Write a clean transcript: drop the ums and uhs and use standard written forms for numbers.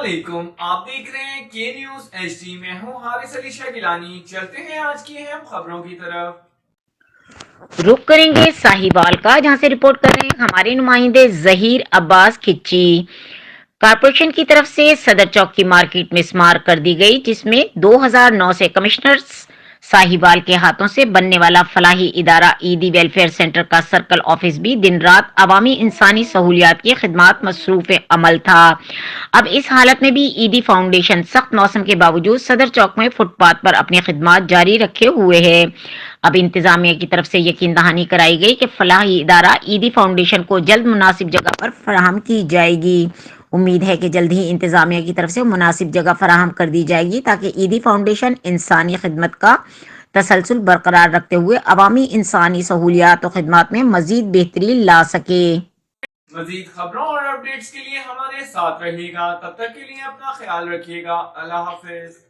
علیکم، آپ دیکھ رہے ہیں کے نیوز ایچ ڈی۔ میں ہوں حارث علی شاہ گیلانی۔ چلتے ہیں آج کی اہم خبروں کی طرف۔ رخ کریں گے ساہیوال کا، جہاں سے رپورٹ کر رہے ہیں ہمارے نمائندے ظہیر عباس کھچی۔ کارپوریشن کی طرف سے صدر چوک کی مارکیٹ مسمار کر دی گئی، جس میں 2009 سے کمشنر ساہیوال کے ہاتھوں سے بننے والا فلاحی ادارہ ایدی ویلفیئر سینٹر کا سرکل آفس بھی دن رات عوامی انسانی سہولیات کی خدمات مصروف عمل تھا۔ اب اس حالت میں بھی ایدی فاؤنڈیشن سخت موسم کے باوجود صدر چوک میں فٹ پاتھ پر اپنی خدمات جاری رکھے ہوئے ہے۔ اب انتظامیہ کی طرف سے یقین دہانی کرائی گئی کہ فلاحی ادارہ ایدی فاؤنڈیشن کو جلد مناسب جگہ پر فراہم کی جائے گی۔ امید ہے کہ جلد ہی انتظامیہ کی طرف سے مناسب جگہ فراہم کر دی جائے گی تاکہ ایدی فاؤنڈیشن انسانی خدمت کا تسلسل برقرار رکھتے ہوئے عوامی انسانی سہولیات و خدمات میں مزید بہتری لا سکے۔ مزید خبروں اور اپڈیٹس کے لیے ہمارے ساتھ رہیے گا، تب تک کے لیے اپنا خیال رکھیے گا۔ اللہ حافظ۔